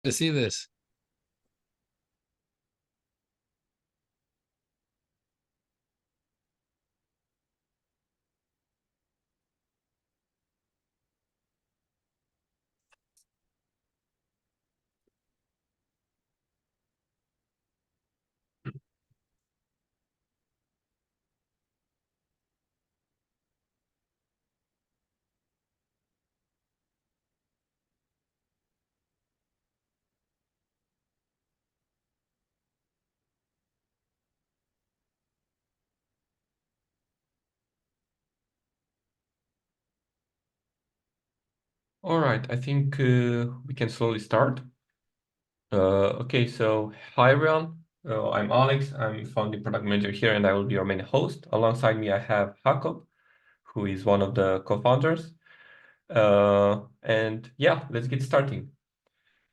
to see this. All right, I think we can slowly start. Okay, so hi everyone. I'm Alex. I'm founding product manager here, and I will be your main host. Alongside me, I have Jakob, who is one of the co-founders. And yeah, let's get starting.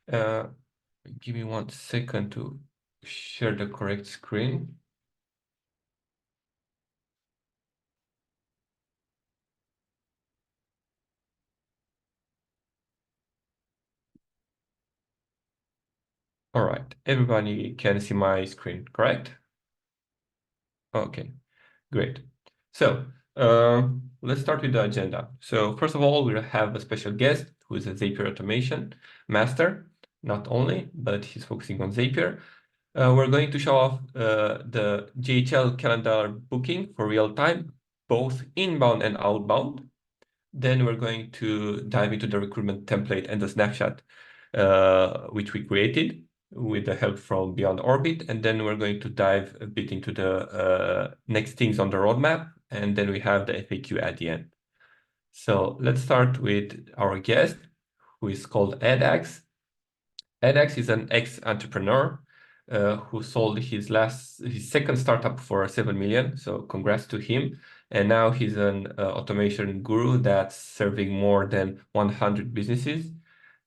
Give me 1 second to share the correct screen. All right, everybody can see my screen, correct? Okay, great. So let's start with the agenda. So first of all, we'll have a special guest who is a Zapier automation master, not only, but he's focusing on Zapier. We're going to show off the GHL calendar booking for real time, both inbound and outbound. Then we're going to dive into the recruitment template and the snapshot, which we created with the help from Beyond Orbit. And then we're going to dive a bit into the next things on the roadmap. And then we have the FAQ at the end. So let's start with our guest, who is called edX. edX is an ex-entrepreneur who sold his second startup for 7 million. So congrats to him. And now he's an automation guru that's serving more than 100 businesses.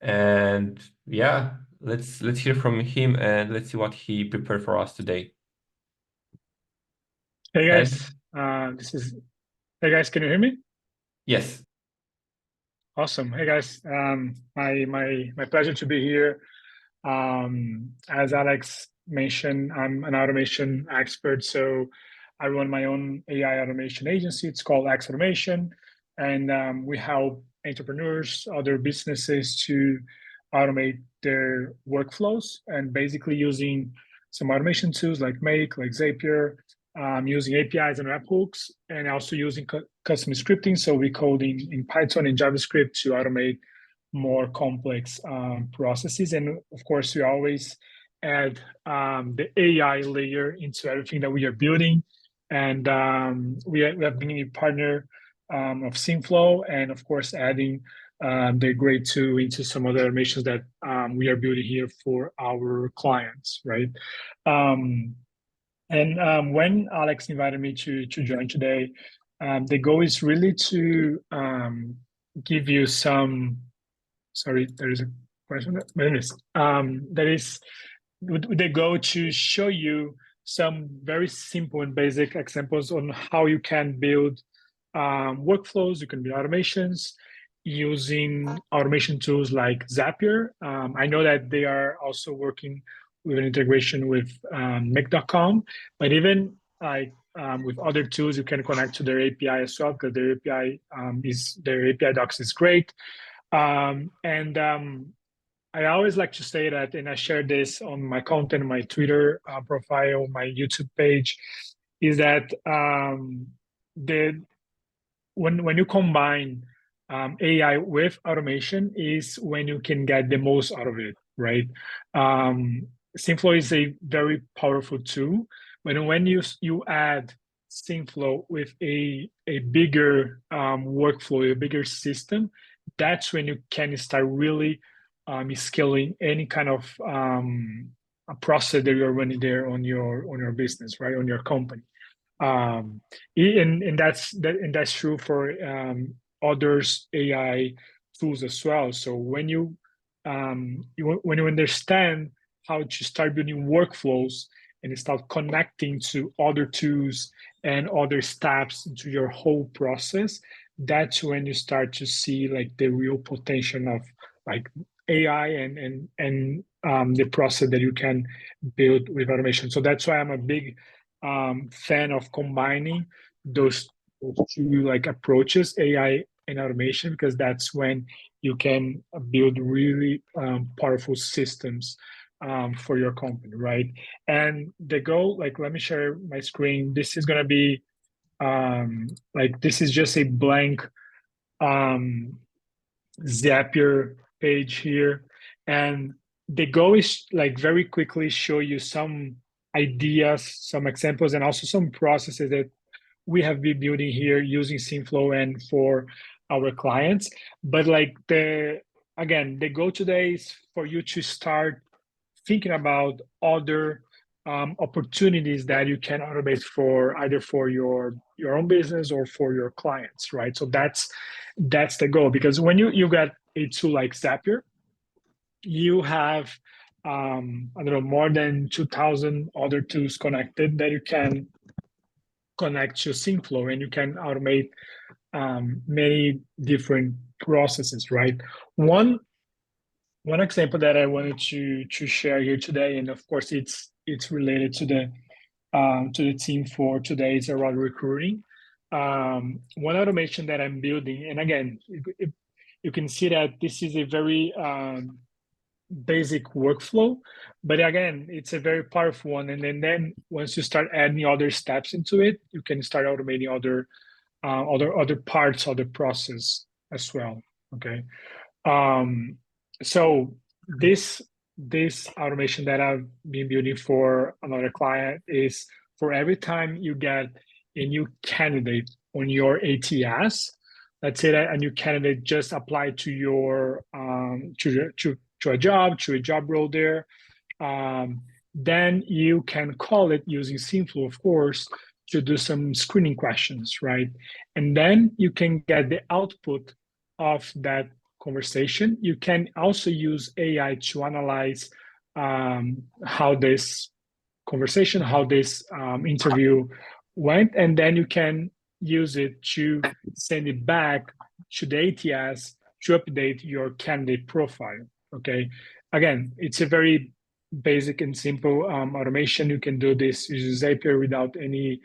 And yeah, let's hear from him and let's see what he prepared for us today. Hey Ed? guys, hey guys, can you hear me? Yes. Awesome. Hey guys, my pleasure to be here. As Alex mentioned, I'm an automation expert, so I run my own AI automation agency. It's called X Automation, and we help entrepreneurs, other businesses to automate their workflows, and basically using some automation tools like Make, like Zapier, using APIs and webhooks, and also using custom scripting. So we code in Python and JavaScript to automate more complex processes. And of course, we always add the AI layer into everything that we are building. And we have been a partner of SYNTHFLOW, and of course, adding the great tool into some other automations that we are building here for our clients, right? And when Alex invited me to join today, the goal is really to give you some. Sorry, there is a question. That is the goal to show you some very simple and basic examples on how you can build workflows. You can build automations using automation tools like Zapier. I know that they are also working with an integration with Make.com, but even like with other tools, you can connect to their API as well, because their API docs is great. And I always like to say that, and I share this on my content, my Twitter profile, my YouTube page, is that when you combine AI with automation is when you can get the most out of it, right? SYNTHFLOW is a very powerful tool, but when you add SYNTHFLOW with a bigger workflow, a bigger system, that's when you can start really scaling any kind of a process that you're running there on your business, right, on your company. And that's true for others AI tools as well. So when you understand how to start building workflows and start connecting to other tools and other steps into your whole process, that's when you start to see like the real potential of like AI and the process that you can build with automation. So that's why I'm a big fan of combining those two like approaches, AI and automation, because that's when you can build really powerful systems for your company, right? And the goal, like, let me share my screen. This is gonna be like, this is just a blank Zapier page here. And the goal is like very quickly show you some ideas, some examples, and also some processes that we have been building here using SynthFlow and for our clients. But like again, the goal today is for you to start thinking about other opportunities that you can automate for either for your own business or for your clients, right? So that's the goal, because when you get a tool like Zapier, you have I don't know, more than 2,000 other tools connected that you can connect to SynthFlow, and you can automate many different processes, right? One example that I wanted to share here today, and of course it's related to the team for today, is around recruiting. One automation that I'm building, and again, you can see that this is a very basic workflow, but again, it's a very powerful one. And then once you start adding other steps into it, you can start automating other parts of the process as well. Okay. So this automation that I've been building for another client is, for every time you get a new candidate on your ATS, let's say that a new candidate just applied to your to a job role there, then you can call it using SynthFlow, of course, to do some screening questions, right? And then you can get the output of that conversation. You can also use AI to analyze how this conversation, how this interview went, and then you can use it to send it back to the ATS to update your candidate profile. Okay, again, it's a very basic and simple automation. You can do this using Zapier without any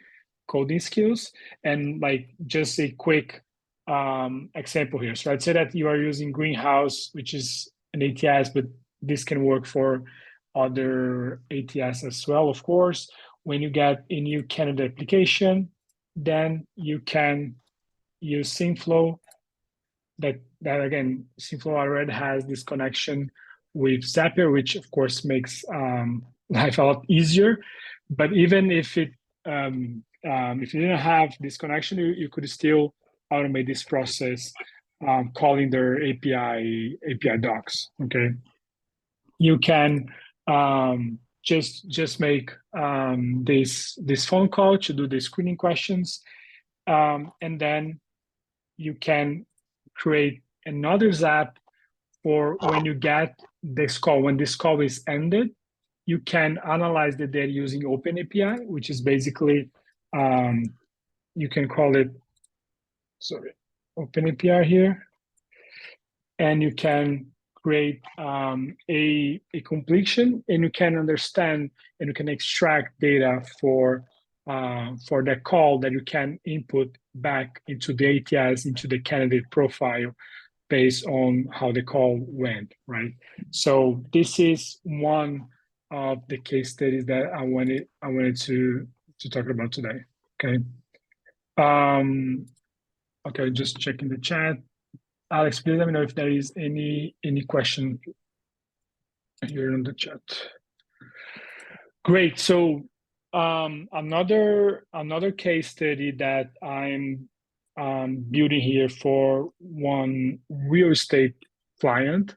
coding skills. And like, just a quick example here. So I'd say that you are using Greenhouse, which is an ATS, but this can work for other ATS as well, of course. When you get a new candidate application, then you can use SynthFlow. That again, SynthFlow already has this connection with Zapier, which of course makes life a lot easier. But even if you didn't have this connection, you could still automate this process calling their API docs. Okay, you can just make this phone call to do the screening questions, and then you can create another Zap for when you get this call. When this call is ended, you can analyze the data using OpenAPI, which is basically you can call it, sorry, OpenAPI here, and you can create a completion, and you can understand and you can extract data for that call that you can input back into the ATS, into the candidate profile, based on how the call went, right? So this is one of the case studies that I wanted to talk about today. Okay. Okay, just checking the chat. Alex, please let me know if there is any question here in the chat. Great. So another case study that I'm building here for one real estate client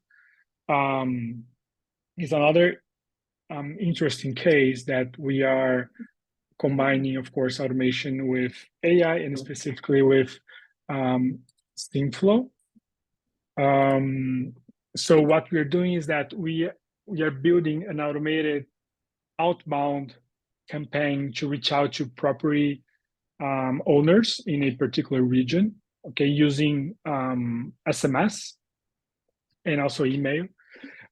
is another interesting case that we are combining, of course, automation with AI, and specifically with SynthFlow. So what we're doing is that we are building an automated outbound campaign to reach out to property owners in a particular region, okay, using SMS and also email.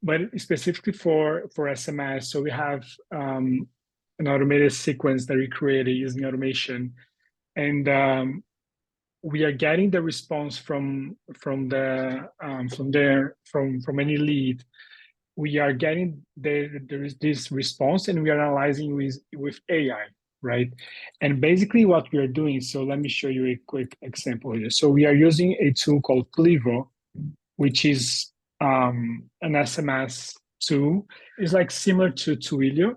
but specifically for SMS, so we have an automated sequence that we created using automation, and we are getting the response from any lead. We are getting there is this response, and we are analyzing with AI, right? And basically what we are doing, so let me show you a quick example here. So we are using a tool called Plivo, which is an SMS tool. It's like similar to Twilio,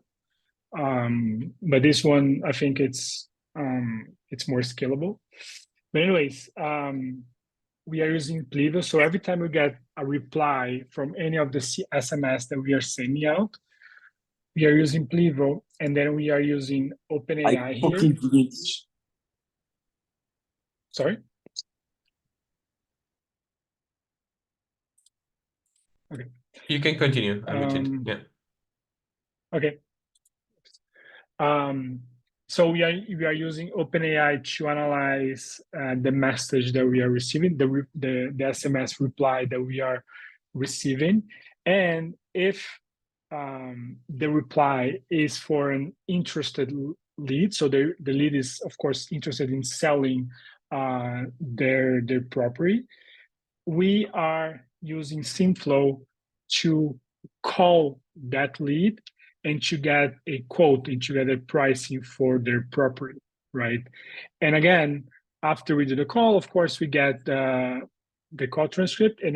but this one, I think it's more scalable. But anyways, we are using Plivo. So every time we get a reply from any of the SMS that we are sending out, we are using Plivo, and then we are using OpenAI here. Sorry? Okay. You can continue. I muted. Yeah. Okay. So we are using OpenAI to analyze the message that we are receiving, the SMS reply that we are receiving, and if the reply is for an interested lead, so the lead is of course interested in selling their property, we are using SYNTHFLOW to call that lead and to get a quote and to get a pricing for their property, right? And again, after we do the call, of course, we get the call transcript, and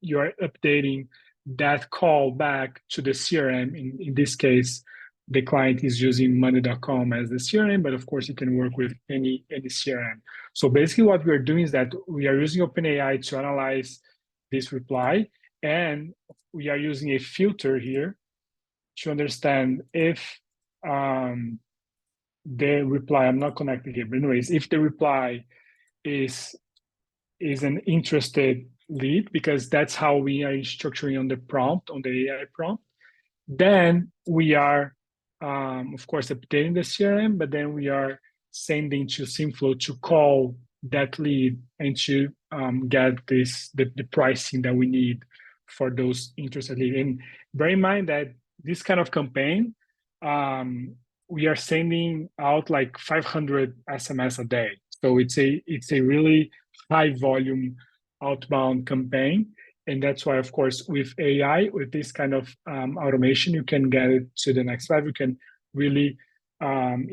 you are updating that call back to the CRM. In this case, the client is using money.com as the CRM, but of course, you can work with any CRM. So basically, what we are doing is that we are using OpenAI to analyze this reply, and we are using a filter here to understand if the reply, I'm not connected here, but anyways, if the reply is an interested lead, because that's how we are structuring on the prompt, on the AI prompt, then we are, of course, updating the CRM, but then we are sending to SYNTHFLOW to call that lead and to get the pricing that we need for those interested leads. And bear in mind that this kind of campaign, we are sending out like 500 SMS a day. So it's a really high volume outbound campaign. And that's why, of course, with AI, with this kind of automation, you can get it to the next level. You can really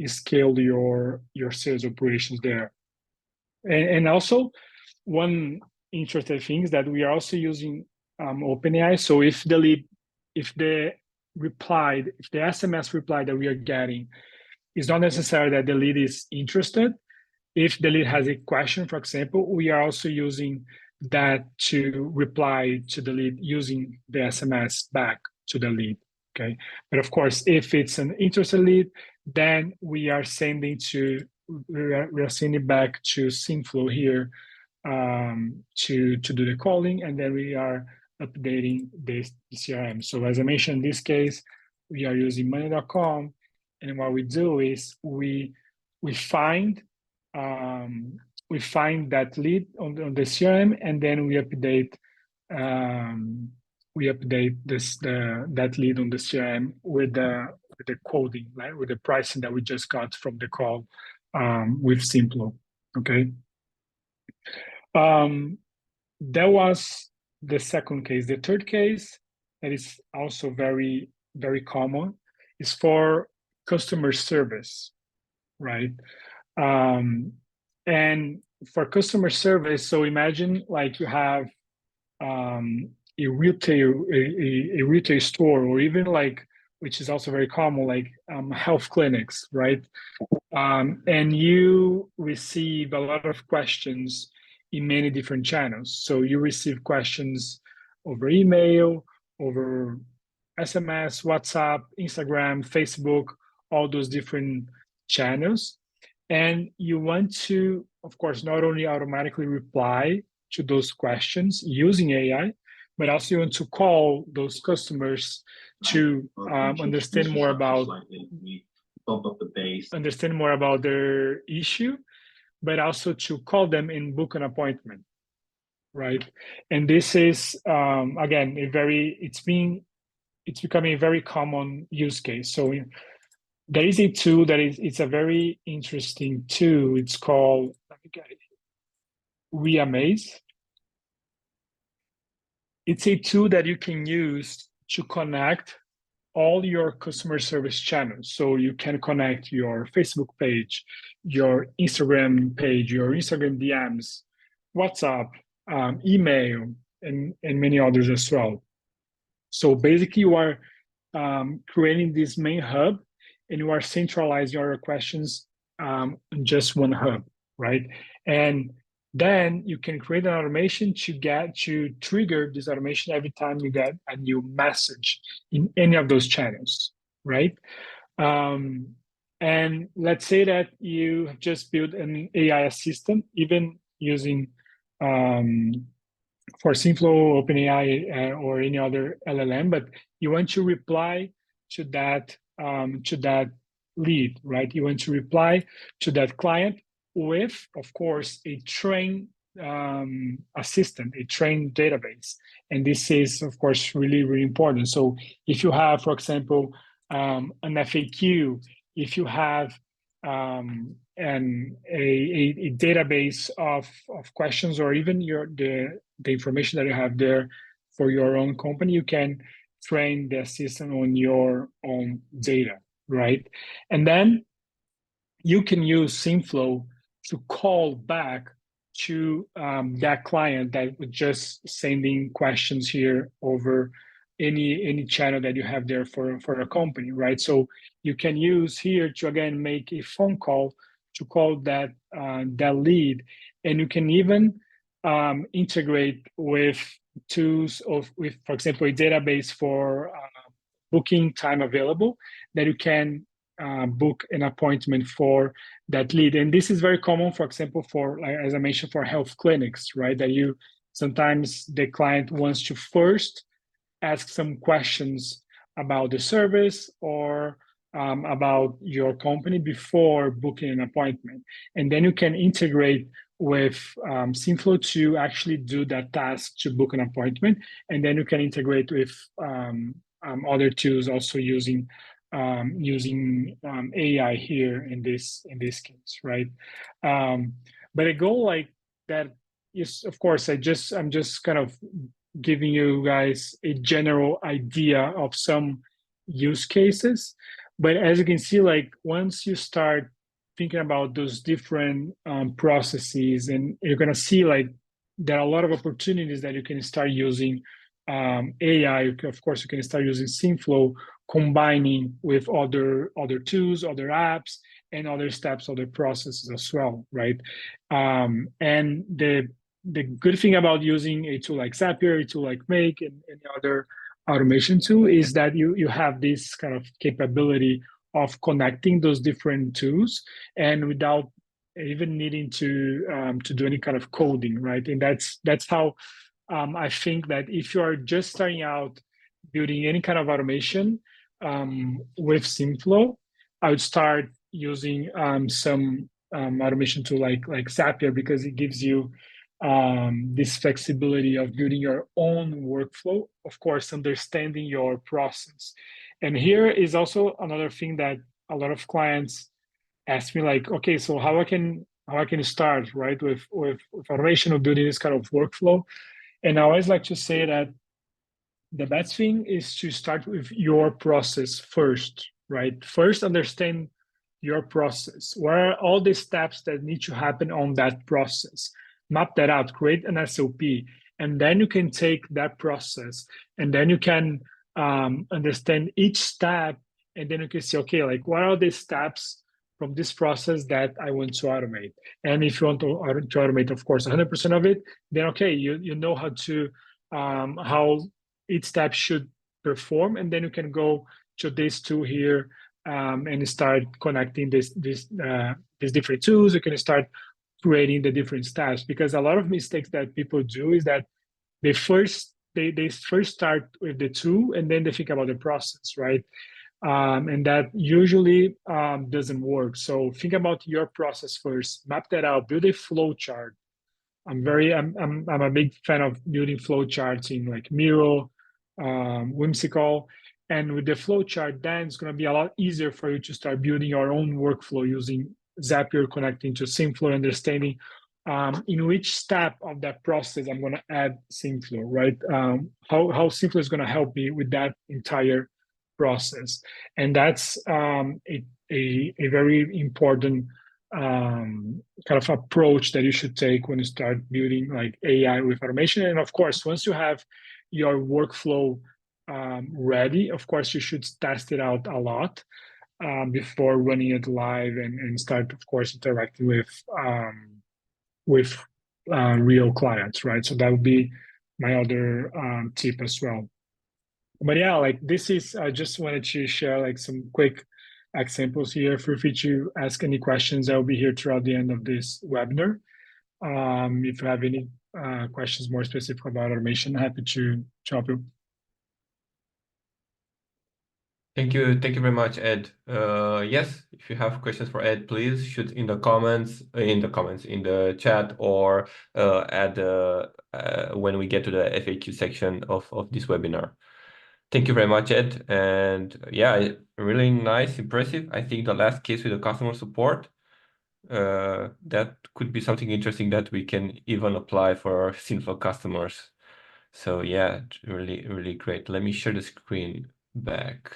scale your sales operations there. And also, one interesting thing is that we are also using OpenAI. So if the SMS reply that we are getting is not necessary that the lead is interested. If the lead has a question, for example, we are also using that to reply to the lead using the SMS back to the lead. Okay, but of course, if it's an interested lead, then we are sending back to SYNTHFLOW here to do the calling, and then we are updating the CRM. So as I mentioned, in this case, we are using money.com, and what we do is we find that lead on the CRM, and then we update that lead on the CRM with the coding, right? With the pricing that we just got from the call with SYNTHFLOW. Okay. That was the second case. The third case that is also very, very common is for customer service, right? And for customer service, so imagine like you have a retail store, or even like, which is also very common, like health clinics, right? And you receive a lot of questions in many different channels. So you receive questions over email, over SMS, WhatsApp, Instagram, Facebook, all those different channels. And you want to, of course, not only automatically reply to those questions using AI, but also you want to call those customers to understand more about their issue, but also to call them and book an appointment, right? And this is again it's becoming a very common use case. So there is a tool that it's a very interesting tool. It's called, let me get it, Reamaze. It's a tool that you can use to connect all your customer service channels. So you can connect your Facebook page, your Instagram page, your Instagram DMs, WhatsApp, email, and many others as well. So basically you are creating this main hub and you are centralizing your questions in just one hub, right? And then you can create an automation to trigger this automation every time you get a new message in any of those channels, right? And let's say that you have just built an AI assistant, even using for SynthFlow, OpenAI, or any other LLM, but you want to reply to that lead, right? You want to reply to that client with, of course, a trained assistant, a trained database, and this is, of course, really, really important. So if you have, for example, an FAQ, if you have a database of questions, or even the information that you have there for your own company, you can train the assistant on your own data, right? And then you can use SynthFlow to call back to that client that was just sending questions here over any channel that you have there for a company, right? So you can use here to again make a phone call to call that lead, and you can even integrate with tools with, for example, a database for booking time available that you can book an appointment for that lead. And this is very common, for example, for, like, as I mentioned, for health clinics, right? That you sometimes the client wants to first ask some questions about the service or about your company before booking an appointment. And then you can integrate with SynthFlow to actually do that task to book an appointment. And then you can integrate with other tools also using AI here in this case, right? But a goal like that is, of course, I'm just kind of giving you guys a general idea of some use cases. But as you can see, like once you start thinking about those different processes, and you're gonna see like there are a lot of opportunities that you can start using AI. Of course, you can start using SynthFlow, combining with other tools, other apps, and other steps, other processes as well, right? And the good thing about using a tool like Zapier, a tool like Make, and any other automation tool is that you have this kind of capability of connecting those different tools, and without even needing to do any kind of coding, right? And that's how I think that if you are just starting out building any kind of automation with SynthFlow, I would start using some automation tool like Zapier, because it gives you this flexibility of building your own workflow, of course, understanding your process. And here is also another thing that a lot of clients ask me, like, okay, so how I can start, right, with automation of building this kind of workflow. And I always like to say that the best thing is to start with your process first, right? First, understand your process. What are all the steps that need to happen on that process? Map that out, create an SOP, and then you can take that process, and then you can understand each step, and then you can say, okay, like what are the steps from this process that I want to automate? And if you want to automate, of course, 100% of it, then okay, you know how to how each step should perform, and then you can go to this tool here and start connecting these different tools. You can start creating the different steps, because a lot of mistakes that people do is that they first start with the tool and then they think about the process, right? And that usually doesn't work. So think about your process first, map that out, build a flow chart, I'm a big fan of building flowcharts in like Miro, Whimsical. And with the flowchart, then it's going to be a lot easier for you to start building your own workflow using Zapier, connecting to SYNTHFLOW, understanding in which step of that process I'm going to add SYNTHFLOW, right? How SYNTHFLOW is going to help me with that entire process. And that's a very important kind of approach that you should take when you start building like AI with automation. And of course, once you have your workflow ready, of course, you should test it out a lot before running it live and start, of course, interacting with real clients, right? So that would be my other tip as well. But yeah, like this is, I just wanted to share like some quick examples here. Feel free to ask any questions. I'll be here throughout the end of this webinar. If you have any questions more specific about automation, happy to help you. Thank you very much, Ed. Yes, if you have questions for Ed, please shoot in the comments, in the chat, or when we get to the FAQ section of this webinar. Thank you very much, Ed. And yeah, really nice, impressive. I think the last case with the customer support, that could be something interesting that we can even apply for our SYNTHFLOW customers. So yeah, really, really great. Let me share the screen back.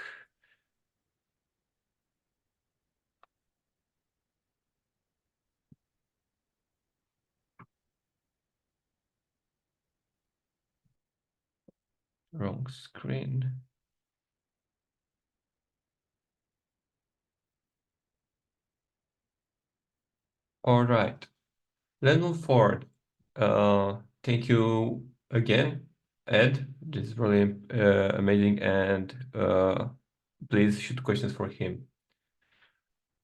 Wrong screen. All right, let's move forward. Thank you again, Ed. This is really amazing, and please shoot questions for him.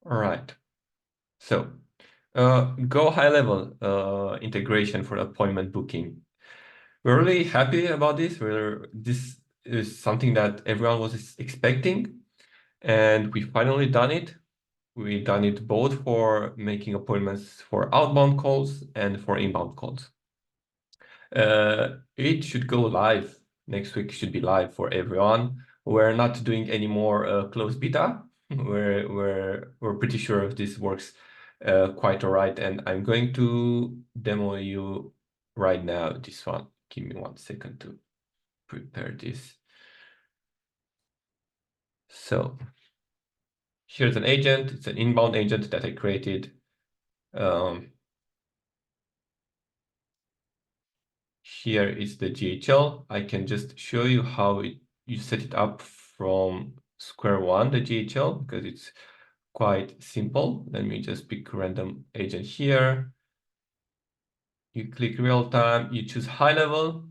All right. So, GoHighLevel integration for appointment booking. We're really happy about this. This is something that everyone was expecting, and we finally done it. We done it both for making appointments for outbound calls and for inbound calls. It should go live next week. Should be live for everyone. We're not doing any more closed beta. We're pretty sure if this works quite all right, and I'm going to demo you right now this one. Give me 1 second to prepare this. So here's an agent. It's an inbound agent that I created. Here is the GHL. I can just show you how you set it up from square one, the GHL, because it's quite simple. Let me just pick a random agent here. You click real time, you choose high level.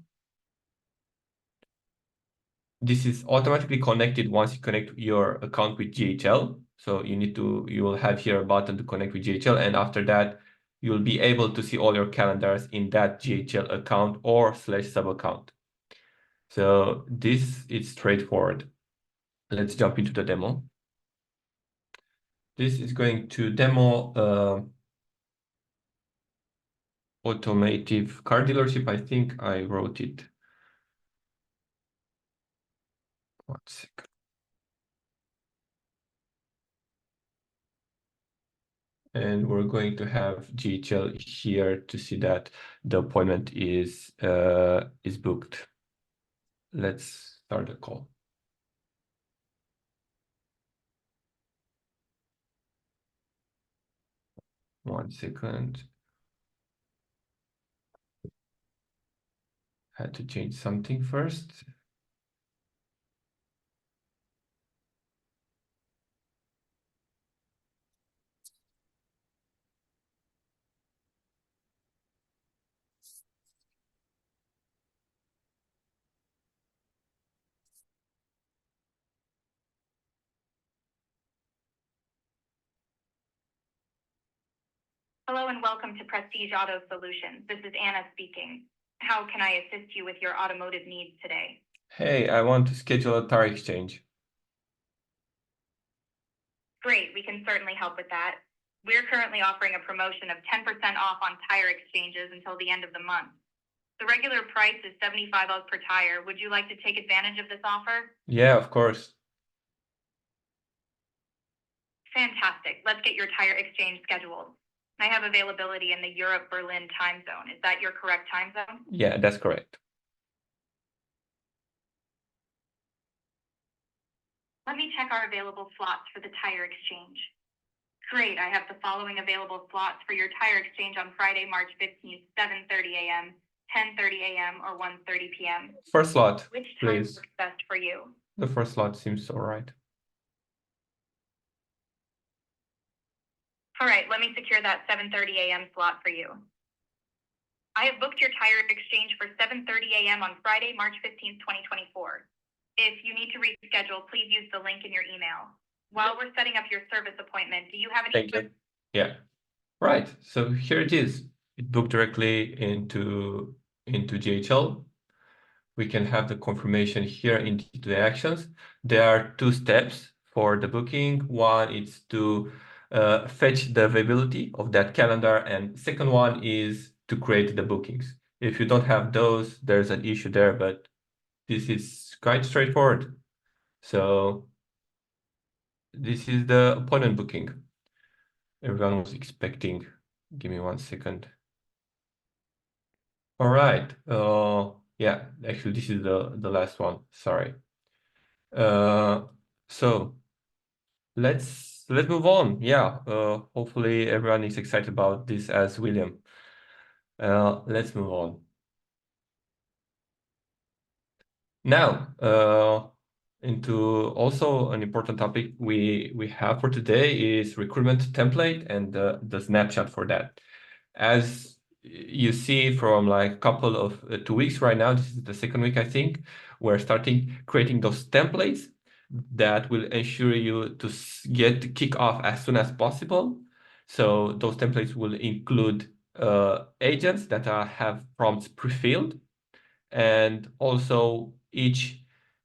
This is automatically connected once you connect your account with GHL. So you will have here a button to connect with GHL, and after that, you'll be able to see all your calendars in that GHL account or /sub account. So this is straightforward. Let's jump into the demo. This is going to demo automotive car dealership. I think I wrote it. 1 second. And we're going to have GHL here to see that the appointment is booked. Let's start the call. One second. Had to change something first. Hello and welcome to Prestige Auto Solutions. This is Anna speaking. How can I assist you with your automotive needs today? Hey, I want to schedule a tire exchange. Great, we can certainly help with that. We're currently offering a promotion of 10% off on tire exchanges until the end of the month. The regular price is $75 per tire. Would you like to take advantage of this offer? Yeah, of course. Fantastic. Let's get your tire exchange scheduled. I have availability in the Europe Berlin time zone. Is that your correct time zone? Yeah, that's correct. Let me check our available slots for the tire exchange. Great, I have the following available slots for your tire exchange on Friday, March 15th, 7:30 a.m., 10:30 a.m., or 1:30 p.m. First slot, Which time please. works best for you? The first slot seems all right. All right, let me secure that 7:30 a.m. slot for you. I have booked your tire exchange for 7:30 a.m. on Friday, March 15th, 2024. If you need to reschedule, please use the link in your email. While we're setting up your service appointment, do you have any Thank you. Yeah. Right. So here it is. It booked directly into GHL. We can have the confirmation here into the actions. There are two steps for the booking. One is to fetch the availability of that calendar, and second one is to create the bookings. If you don't have those, there's an issue there, but this is quite straightforward. So this is the appointment booking. Everyone was expecting. Give me 1 second. All right. Yeah, actually, this is the last one. Sorry. So let's move on. Yeah. Hopefully everyone is excited about this as William. Let's move on. Now, into also an important topic we have for today is recruitment template and the snapshot for that. As you see from like a couple of 2 weeks right now, this is the second week, I think, we're starting creating those templates that will ensure you to get kick off as soon as possible. So those templates will include agents that have prompts pre-filled, and also each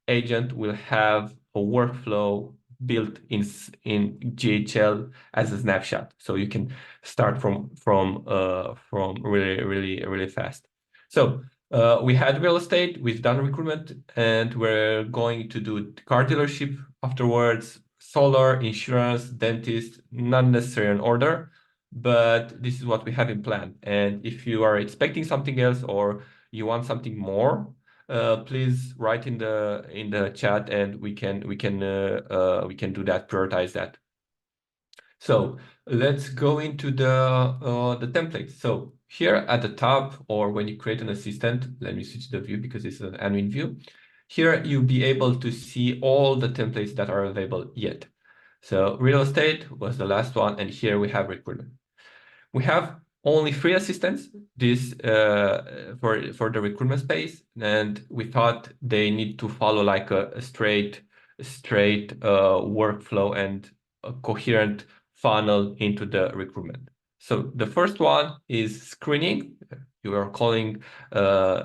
agent will have a workflow built in GHL as a snapshot, so you can start from really fast. So we had real estate, we've done recruitment, and we're going to do car dealership afterwards, solar, insurance, dentist, not necessarily in order, but this is what we have in plan. And if you are expecting something else or you want something more, please write in the chat, and we can do that, prioritize that. So let's go into the template. So here at the top, or when you create an assistant, let me switch the view because it's an admin view. Here you'll be able to see all the templates that are available yet. So real estate was the last one, and here we have recruitment. We have only 3 assistants this for the recruitment space, and we thought they need to follow like a straight workflow and a coherent funnel into the recruitment. So the first one is screening. You are calling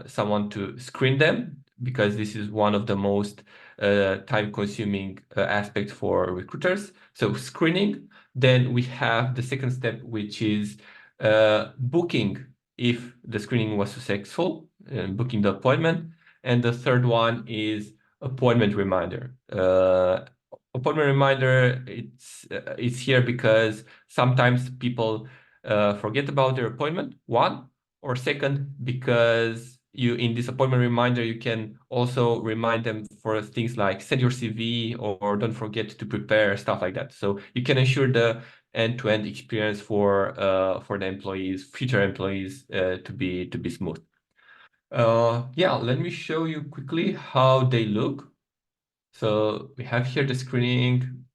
someone to screen them because this is one of the most time-consuming aspects for recruiters. So screening. Then we have the second step, which is booking if the screening was successful, booking the appointment. And the third one is appointment reminder. Appointment reminder, it's here because sometimes people forget about their appointment, one, or second, because in this appointment reminder, you can also remind them for things like send your CV or don't forget to prepare, stuff like that. So you can ensure the end-to-end experience for the employees, future employees, to be smooth. Yeah, let me show you quickly how they look. So we have here the screening.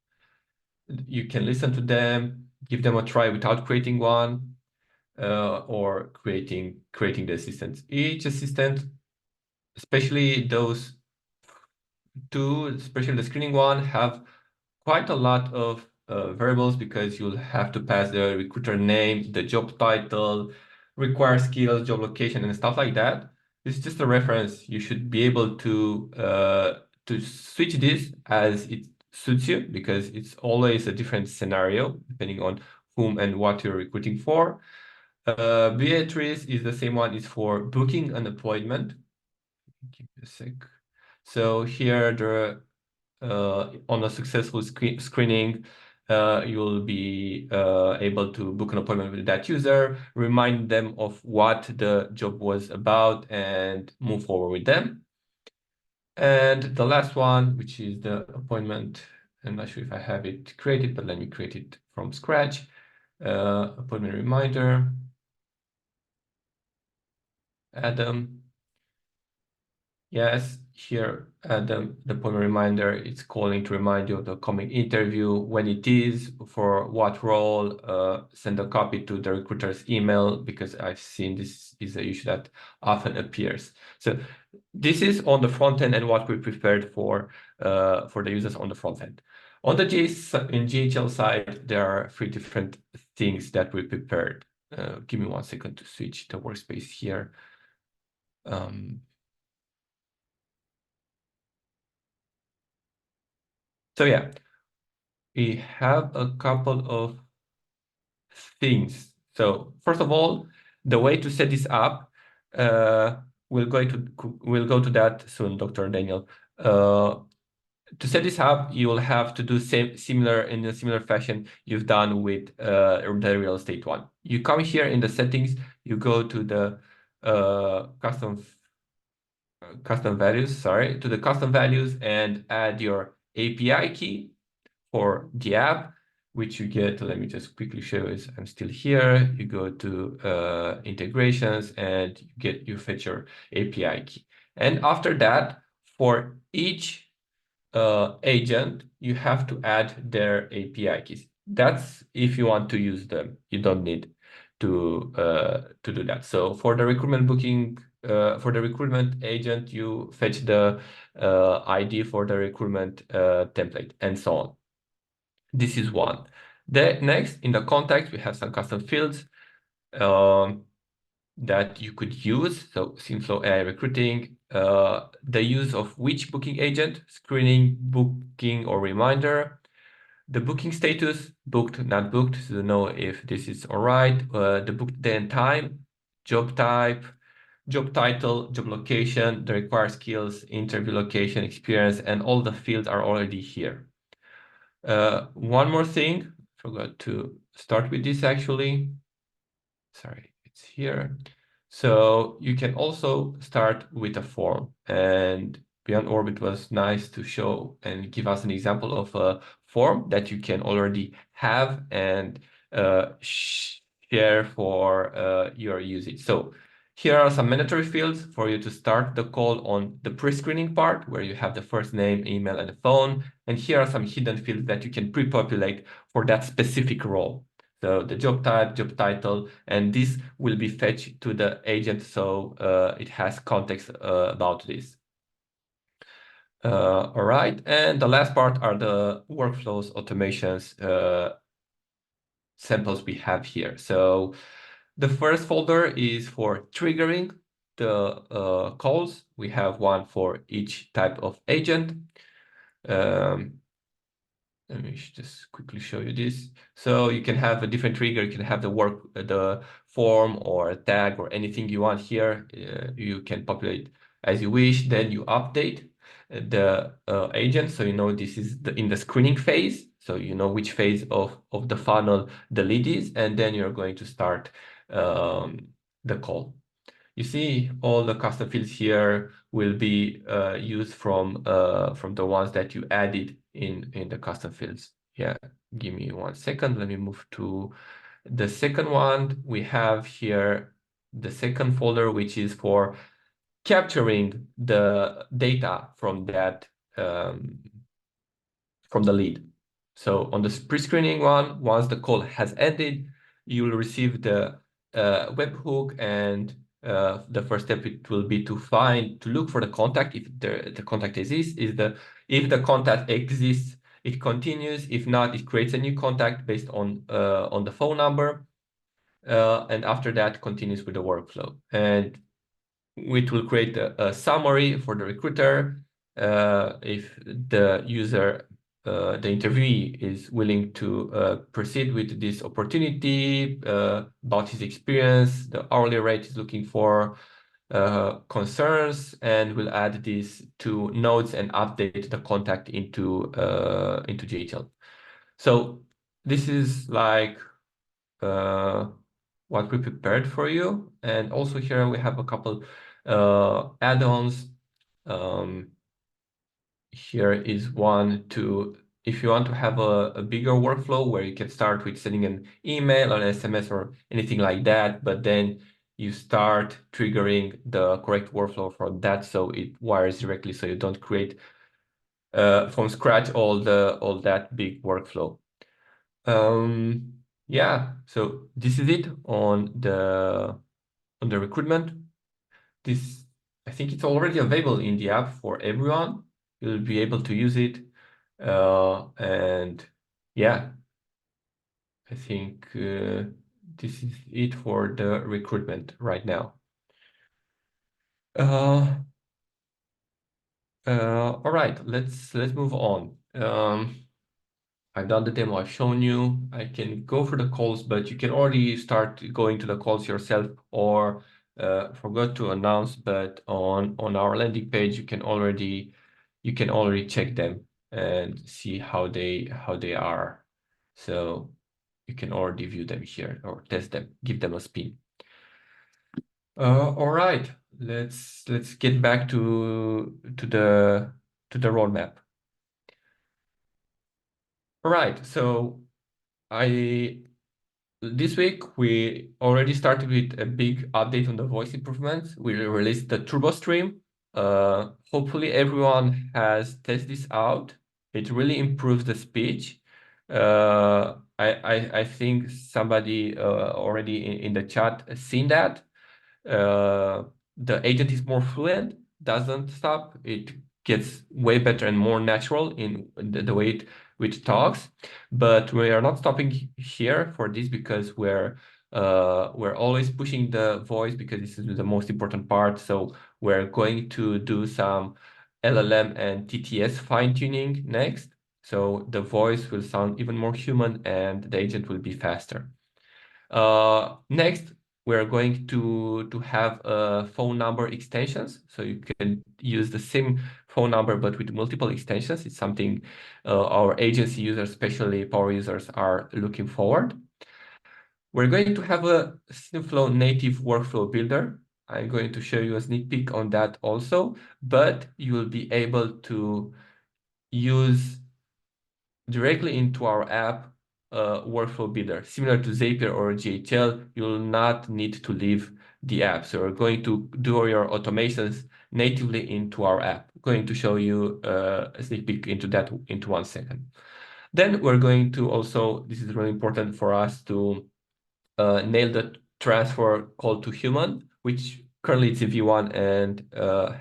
You can listen to them, give them a try without creating one, or creating the assistants. Each assistant, especially those two, especially the screening one, have quite a lot of variables because you'll have to pass the recruiter name, the job title, required skills, job location, and stuff like that. This is just a reference. You should be able to switch this as it suits you because it's always a different scenario depending on whom and what you're recruiting for. Beatrice is the same one, is for booking an appointment. Give me a sec. So here, on a successful screening, you'll be able to book an appointment with that user, remind them of what the job was about, and move forward with them. And the last one, which is the appointment, I'm not sure if I have it created, but let me create it from scratch. Appointment reminder. Adam. Yes, here the appointment reminder, it's calling to remind you of the coming interview, when it is, for what role, send a copy to the recruiter's email, because I've seen this is an issue that often appears. So this is on the front end and what we prepared for the users on the front end. On the GHL side, there are 3 different things that we prepared. Give me 1 second to switch the workspace here. So yeah, we have a couple of things. So first of all, the way to set this up, we'll go to that soon, Dr. Daniel. To set this up, you will have to do in a similar fashion you've done with the real estate one. You come here in the settings, you go to the custom values, and add your API key for the app, which you get. Let me just quickly show you. I'm still here. You go to integrations, and you fetch your API key. And after that, for each agent, you have to add their API keys. That's if you want to use them. You don't need to do that. So for the recruitment booking, for the recruitment agent, you fetch the ID for the recruitment template, and so on. This is one. Next, in the context, we have some custom fields that you could use. So SYNTHFLOW AI recruiting, the use of which booking agent, screening, booking, or reminder, the booking status, booked, not booked, so to know if this is all right, the booked day and time, job type, job title, job location, the required skills, interview location, experience, and all the fields are already here. One more thing, forgot to start with this actually. Sorry, it's here. So you can also start with a form, and Beyond Orbit was nice to show and give us an example of a form that you can already have and share for your usage. So here are some mandatory fields for you to start the call on the pre-screening part, where you have the first name, email, and the phone. And here are some hidden fields that you can pre-populate for that specific role. So the job type, job title, and this will be fetched to the agent, so it has context about this. All right, and the last part are the workflows, automations, samples we have here. So the first folder is for triggering the calls. We have one for each type of agent. Let me just quickly show you this. So you can have a different trigger. You can have the form or a tag or anything you want here. You can populate as you wish. Then you update the agent. So you know this is in the screening phase. So you know which phase of the funnel the lead is. And then you're going to start the call. You see all the custom fields here will be used from the ones that you added in the custom fields. Yeah, give me 1 second. Let me move to the second one. We have here the second folder, which is for capturing the data from that from the lead. So on the pre-screening one, once the call has ended, you will receive the webhook, and the first step it will be to look for the contact. If the contact exists, if the contact exists, it continues. If not, it creates a new contact based on the phone number, and after that continues with the workflow. And it will create a summary for the recruiter if the user the interviewee is willing to proceed with this opportunity, about his experience, the hourly rate he's looking for, concerns, and we'll add these to notes and update the contact into GHL. So this is like what we prepared for you. And also here we have a couple add-ons. Here is one to, if you want to have a bigger workflow where you can start with sending an email or an SMS or anything like that, but then you start triggering the correct workflow for that, so it wires directly, so you don't create from scratch all that big workflow. Yeah, so this is it on the recruitment. This, I think it's already available in the app for everyone. You'll be able to use it. And yeah, I think this is it for the recruitment right now. All right, let's move on. I've done the demo, I've shown you. I can go for the calls, but you can already start going to the calls yourself, or forgot to announce, but on our landing page you can already check them and see how they are. So you can already view them here or test them, give them a spin. All right, let's get back to the roadmap. All right, so this week we already started with a big update on the voice improvements. We released the turbo stream. Hopefully everyone has tested this out. It really improves the speech. I think somebody already in the chat has seen that. The agent is more fluent, doesn't stop. It gets way better and more natural in the way it talks. But we are not stopping here for this, because we're always pushing the voice, because this is the most important part. So we're going to do some LLM and TTS fine-tuning next. So the voice will sound even more human and the agent will be faster. Next, we're going to have phone number extensions. So you can use the same phone number, but with multiple extensions. It's something our agency users, especially power users, are looking forward. We're going to have a SYNTHFLOW native workflow builder. I'm going to show you a sneak peek on that also, but you will be able to use directly into our app workflow builder. Similar to Zapier or GHL, you'll not need to leave the app. So we're going to do your automations natively into our app. I'm going to show you a sneak peek into that into 1 second. Then we're going to also, this is really important for us to nail the transfer call to human, which currently it's in V1 and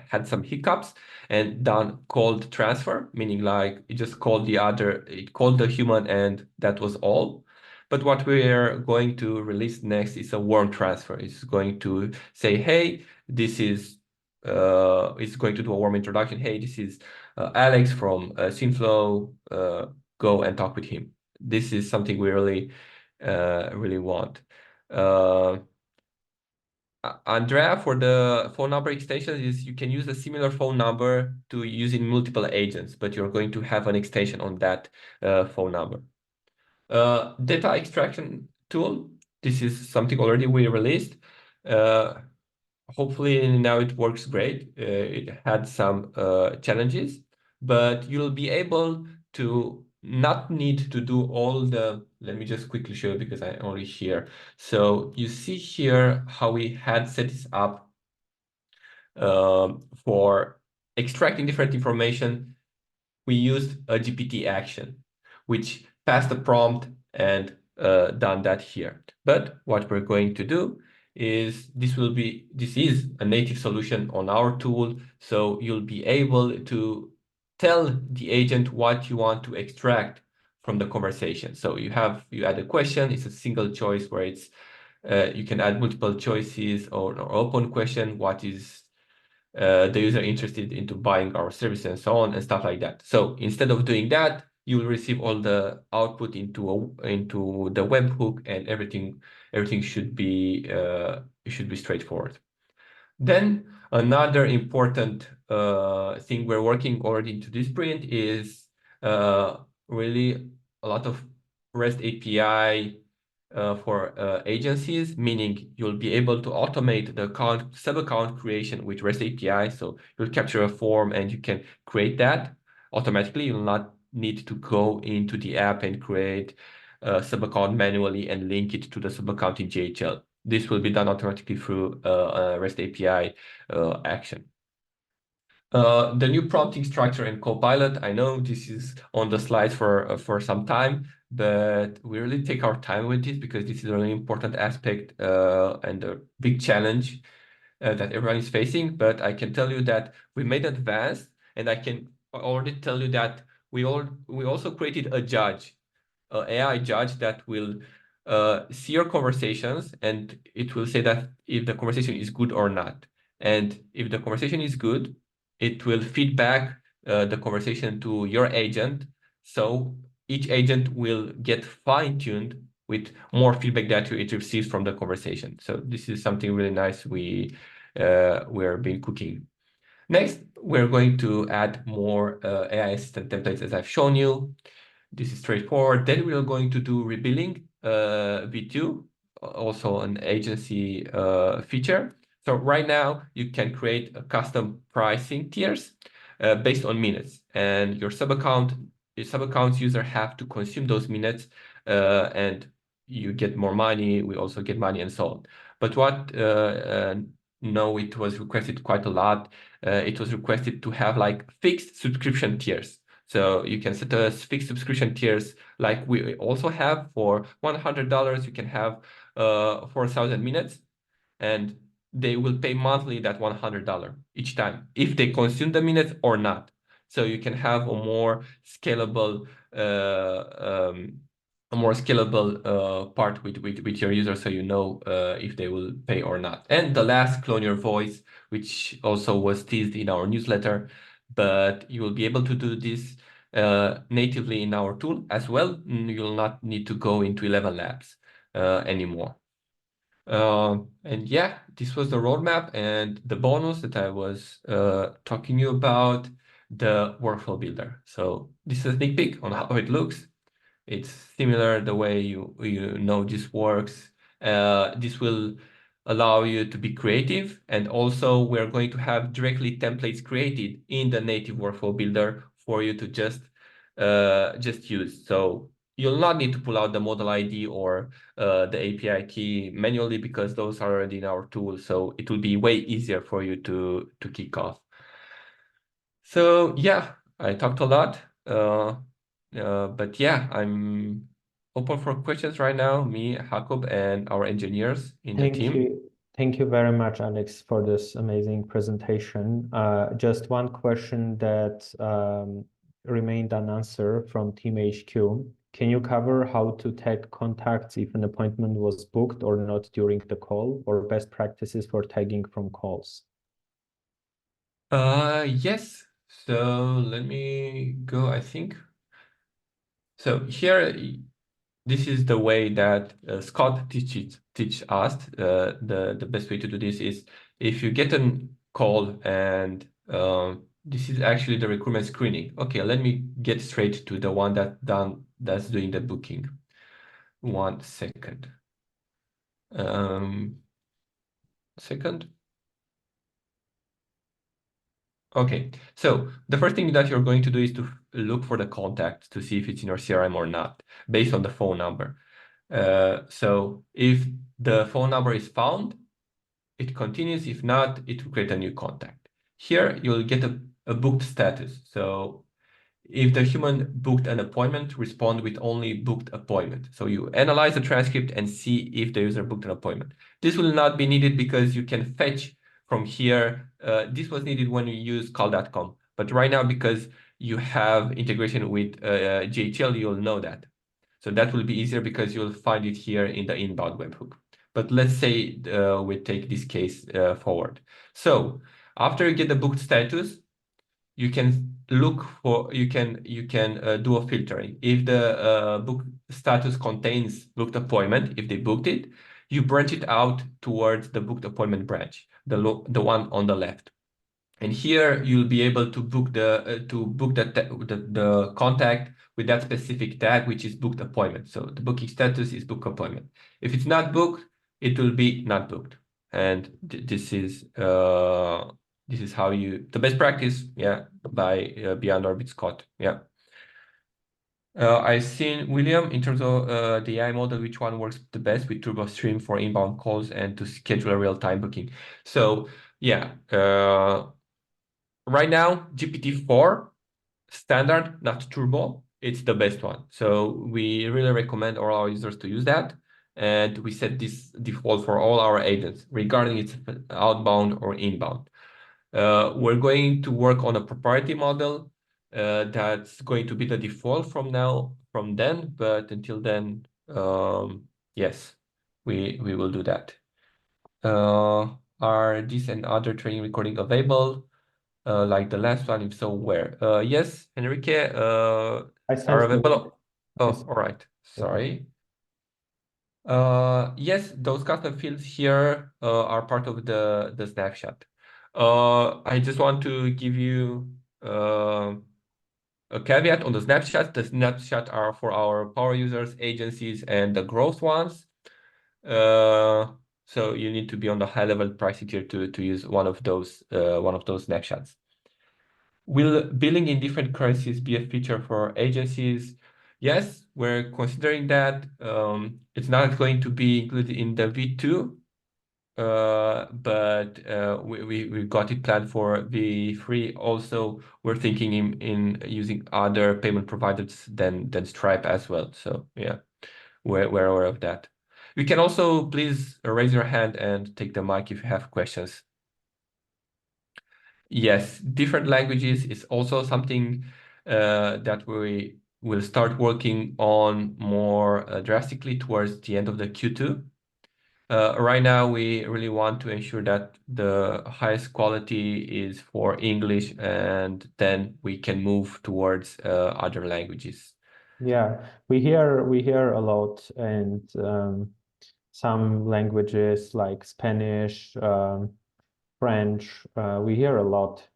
had some hiccups, and done cold transfer, meaning like it just called it called the human and that was all. But what we're going to release next is a warm transfer. It's going to say, hey, this is, it's going to do a warm introduction. Hey, this is Alex from SYNTHFLOW, go and talk with him. This is something we really want. Andrea, for the phone number extension, is you can use a similar phone number to using multiple agents, but you're going to have an extension on that phone number. Data extraction tool. This is something already we released. Hopefully now it works great. It had some challenges, but you'll be able to not need to do all the, let me just quickly show you because I only here. So you see here how we had set this up for extracting different information. We used a GPT action, which passed the prompt and done that here. But what we're going to do is this is a native solution on our tool. So you'll be able to tell the agent what you want to extract from the conversation. So you add a question, it's a single choice where it's you can add multiple choices or open question, what is the user interested into buying our service and so on and stuff like that. So instead of doing that, you will receive all the output into the webhook, and everything should be straightforward. Then another important thing we're working already into this sprint is really a lot of REST API for agencies, meaning you'll be able to automate the sub-account creation with REST API. So you'll capture a form and you can create that automatically. You'll not need to go into the app and create a sub-account manually and link it to the sub-account in GHL. This will be done automatically through a REST API action. The new prompting structure in Copilot, I know this is on the slides for some time, but we really take our time with this because this is a really important aspect and a big challenge that everyone is facing. But I can tell you that we made advance, and I can already tell you that we also created a judge, an AI judge that will see your conversations, and it will say that if the conversation is good or not. And if the conversation is good, it will feed back the conversation to your agent. So each agent will get fine-tuned with more feedback that it receives from the conversation. So this is something really nice we're been cooking. Next, we're going to add more AI assistant templates, as I've shown you. This is straightforward. Then we are going to do rebilling V2, also an agency feature. So right now you can create a custom pricing tiers based on minutes, and your sub-account user have to consume those minutes, and you get more money. We also get money, and so on. But what no, it was requested quite a lot. It was requested to have like fixed subscription tiers. So you can set a fixed subscription tiers like we also have. For $100, you can have 4,000 minutes, and they will pay monthly that $100 each time if they consume the minutes or not. So you can have a more scalable part with your users, so you know if they will pay or not. And the last, clone your voice, which also was teased in our newsletter, but you will be able to do this natively in our tool as well. You'll not need to go into 11 Labs anymore. And yeah, this was the roadmap, and the bonus that I was talking you about, the workflow builder. So this is a sneak peek on how it looks. It's similar the way you know this works. This will allow you to be creative, and also we're going to have directly templates created in the native workflow builder for you to just use. So you'll not need to pull out the model ID or the API key manually, because those are already in our tool. So it will be way easier for you to kick off. So yeah, I talked a lot. But yeah, I'm open for questions right now, me, Jakob, and our engineers in the team. Thank you very much, Alex, for this amazing presentation. Just one question that remained unanswered from Team HQ. Can you cover how to tag contacts if an appointment was booked or not during the call, or best practices for tagging from calls? Yes. So let me go, I think. So here, this is the way that Scott teach us. The best way to do this is if you get a call, and this is actually the recruitment screening. Okay, let me get straight to the one that's doing the booking. 1 second. Second. Okay, so the first thing that you're going to do is to look for the contact to see if it's in your CRM or not, based on the phone number. So if the phone number is found, it continues. If not, it will create a new contact. Here, you'll get a booked status. So if the human booked an appointment, respond with only booked appointment. So you analyze the transcript and see if the user booked an appointment. This will not be needed because you can fetch from here. This was needed when you use call.com. But right now, because you have integration with GHL, you'll know that. So that will be easier because you'll find it here in the inbound webhook. But let's say we take this case forward. So after you get the booked status, you can look for you can do a filtering. If the book status contains booked appointment, if they booked it, you branch it out towards the booked appointment branch, the one on the left. And here you'll be able to book the contact with that specific tag, which is booked appointment. So the booking status is book appointment. If it's not booked, it will be not booked. And this is how the best practice, yeah, by Beyond Orbit Scott, yeah. I've seen William in terms of the AI model, which one works the best with TurboStream for inbound calls and to schedule a real-time booking. So yeah, right now GPT-4 standard, not Turbo, it's the best one. So we really recommend all our users to use that. And we set this default for all our agents, regarding it's outbound or inbound. We're going to work on a proprietary model that's going to be the default from then, but until then, yes, we will do that. Are this and other training recording available? Like the last one, if so, where? Yes, Enrique, I are sent you. available. I Oh, s- all right. Yeah. Sorry. Yes, those custom fields here are part of the snapshot. I just want to give you a caveat on the snapshot. The snapshot are for our power users, agencies, and the growth ones. So you need to be on the high level pricing tier to use one of those snapshots. Will billing in different currencies be a feature for agencies? Yes, we're considering that. It's not going to be included in the V2, but we got it planned for V3. Also, we're thinking in using other payment providers than Stripe as well. So yeah, we're aware of that. You can also please raise your hand and take the mic if you have questions. Yes, different languages is also something that we will start working on more drastically towards the end of the Q2. Right now, we really want to ensure that the highest quality is for English, and then we can move towards other languages. Yeah, we hear a lot, and some languages like Spanish, French, we hear a lot,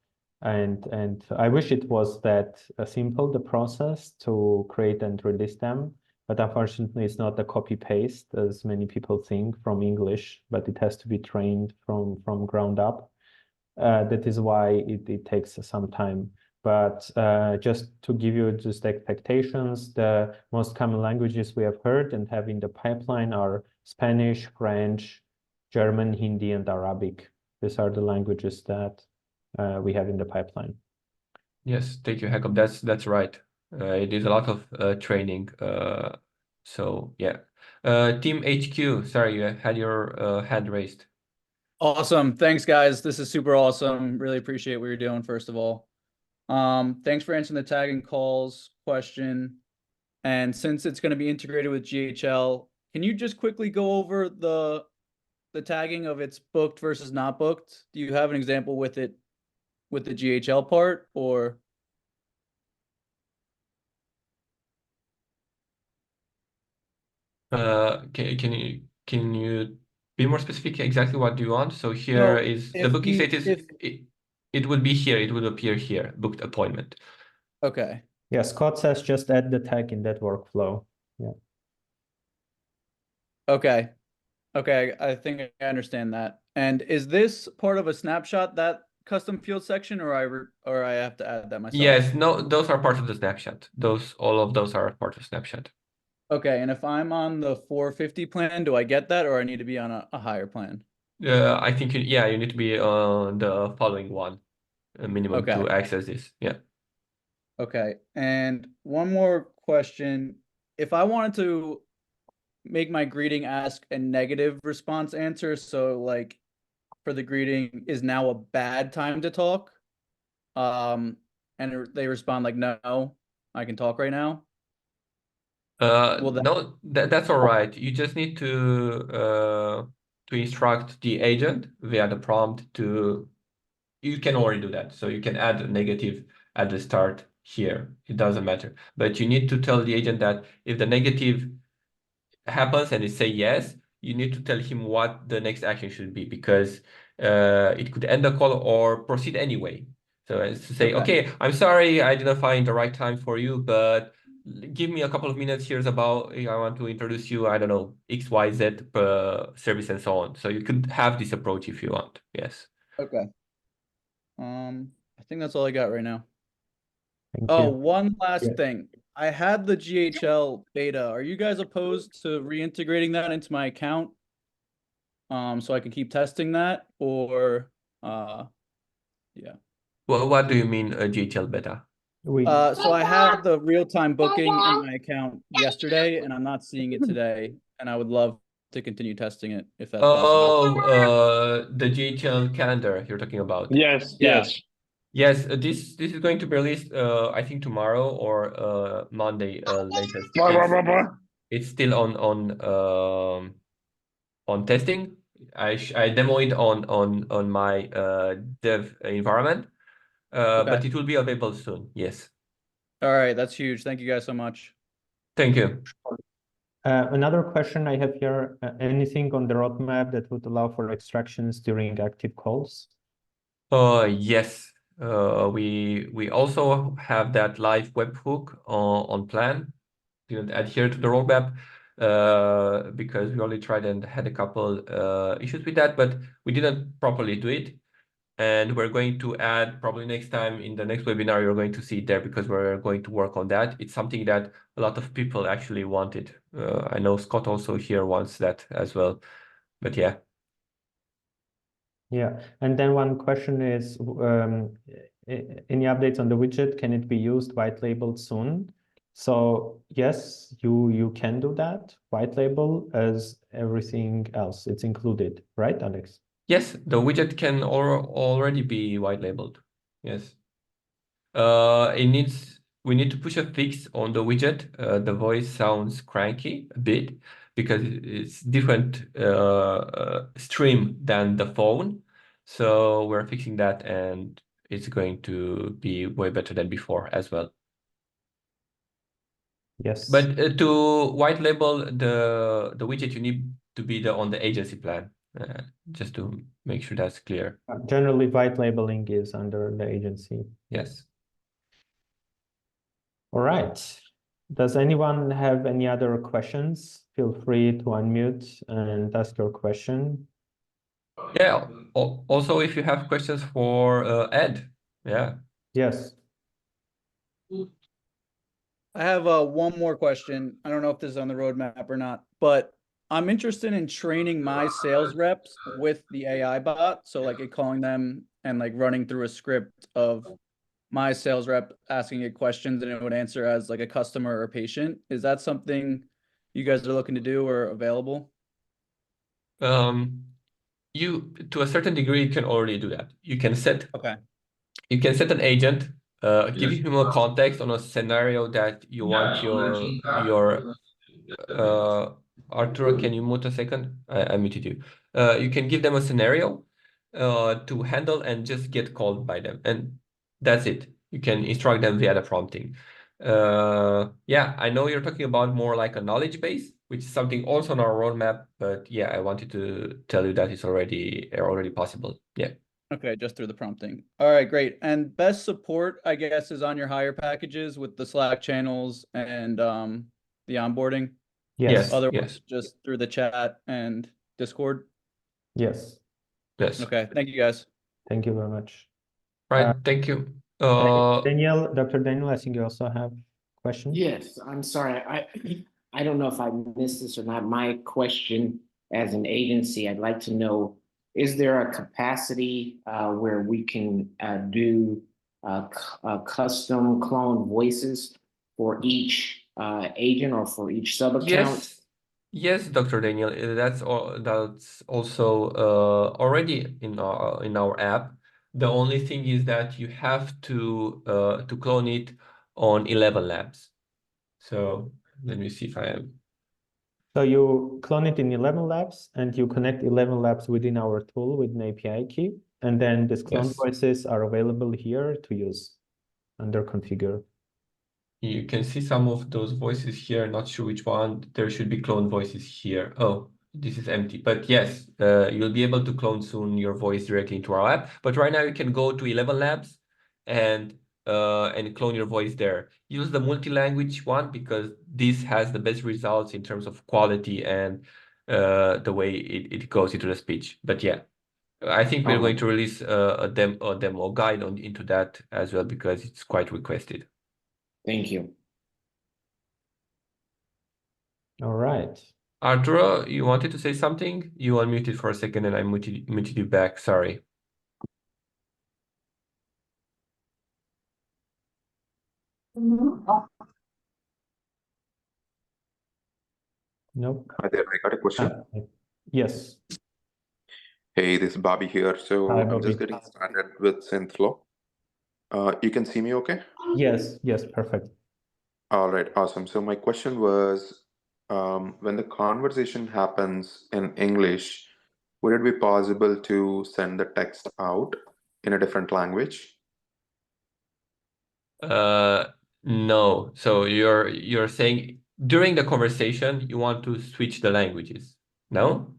and I wish it was that simple, the process to create and release them. But unfortunately, it's not a copy paste as many people think from English, but it has to be trained from ground up. That is why it takes some time. But just to give you just expectations, the most common languages we have heard and have in the pipeline are Spanish, French, German, Hindi, and Arabic. These are the languages that we have in the pipeline. Yes, thank you, Jacob. That's right. It is a lot of training. So yeah. Team HQ, sorry, you had your hand raised. Awesome. Thanks, guys. This is super awesome. Really appreciate what you're doing, first of all. Thanks for answering the tagging calls question. And since it's going to be integrated with GHL, can you just quickly go over the tagging of it's booked versus not booked? Do you have an example with it with the GHL part, or? Can you be more specific exactly what do you want? So here No, is the if booking you- status. if- It would be here. It would appear here. Booked appointment. Okay. Yeah, Scott says just add the tag in that workflow. Yeah. Okay. Okay, I think I understand that. And is this part of a snapshot, that custom field section, or I have to add that myself? Yes, no, those are part of the snapshot. All of those are part of snapshot. Okay, and if I'm on the 450 plan, do I get that, or I need to be on a higher plan? I think you need to be on the following one, minimum Okay. to access this. Yeah. Okay, and one more question. If I wanted to make my greeting ask a negative response answer, so like for the greeting is now a bad time to talk, and they respond like, no, I can talk right now. No, that's all right. You just need to instruct the agent via the prompt to. You can already do that. So you can add a negative at the start here. It doesn't matter. But you need to tell the agent that if the negative happens and it say yes, you need to tell him what the next action should be, because it could end the call or proceed anyway. So as to say, okay, I'm sorry, I didn't find the right time for you, but give me a couple of minutes. Here's about, I want to introduce you, I don't know, XYZ service and so on. So you could have this approach if you want. Yes. Okay. I think that's all I got right now. Thank Oh, you. one last Yeah. thing. I had the GHL beta. Are you guys opposed to reintegrating that into my account? So I can keep testing that, or yeah. Well, what do you mean GHL beta? So I had the real-time booking in my account yesterday, and I'm not seeing it today, and I would love to continue testing it if that's possible. Oh, the GHL calendar you're talking about. Yes, Yeah. yes. Yes, this is going to be released, I think tomorrow or Monday latest. It's still on testing. I demo it on my dev environment, Okay. but it will be available soon. Yes. All right, that's huge. Thank you guys so much. Thank you. Another question I have here, anything on the roadmap that would allow for extractions during active calls? Yes. We also have that live webhook on plan. Didn't adhere to the roadmap because we only tried and had a couple issues with that, but we didn't properly do it. And we're going to add probably next time in the next webinar, you're going to see it there because we're going to work on that. It's something that a lot of people actually wanted. I know Scott also here wants that as well, but yeah. Yeah, and then one question is, any updates on the widget? Can it be used white labeled soon? So yes, you can do that, white label as everything else. It's included, right, Alex? Yes, the widget can already be white labeled. Yes. We need to push a fix on the widget. The voice sounds cranky a bit because it's different stream than the phone. So we're fixing that and it's going to be way better than before as well. Yes. But to white label the widget, you need to be on the agency plan, just to make sure that's clear. Generally, white labeling is under the agency. Yes. All right. Does anyone have any other questions? Feel free to unmute and ask your question. Yeah. Also, if you have questions for Ed, yeah. Yes. I have one more question. I don't know if this is on the roadmap or not, but I'm interested in training my sales reps with the AI bot. So like it calling them and like running through a script of my sales rep asking it questions and it would answer as like a customer or patient. Is that something you guys are looking to do or available? You to a certain degree you can already do that. You can set an agent, give him a context on a scenario that you want your Arturo, can you mute a second? I muted you. You can give them a scenario to handle and just get called by them, and that's it. You can instruct them via the prompting. Yeah, I know you're talking about more like a knowledge base, which is something also on our roadmap, but yeah, I wanted to tell you that it's already possible. Yeah. Okay, just through the prompting. All right, great. And best support, I guess, is on your hire packages with the Slack channels and the onboarding. Yes. Otherwise, just through the chat and Discord. Yes. Yes. Okay, thank you guys. Thank you very much. Right. Thank you. Daniel, Dr. Daniel, I think you also have questions. Yes, I'm sorry. I don't know if I missed this or not. My question as an agency, I'd like to know, is there a capacity where we can do custom clone voices for each agent or for each sub-account? Yes, Dr. Daniel, that's also already in our app. The only thing is that you have to clone it on 11 labs. So let me see if I am. So you clone it in 11 labs and you connect 11 labs within our tool with an API key. And then these clone voices are available here to use. under configure. You can see some of those voices here. Not sure which one. There should be clone voices here. Oh, this is empty. But yes, you'll be able to clone soon your voice directly into our app. But right now you can go to 11 Labs and clone your voice there. Use the multi-language one because this has the best results in terms of quality and the way it goes into the speech. But yeah, I think we're going to release a demo guide into that as well because it's quite requested. Thank you. All right. Arturo, you wanted to say something? You unmuted for a second and I muted you back. Sorry. Nope. Hi there, I got a question. Yes. Hey, this is Bobby here. So Hi, I'm just Bobby. getting started with SynthFlow. You can see me okay? Yes, perfect. All right, awesome. So my question was, when the conversation happens in English, would it be possible to send the text out in a different language? No. So you're saying during the conversation you want to switch the languages? No?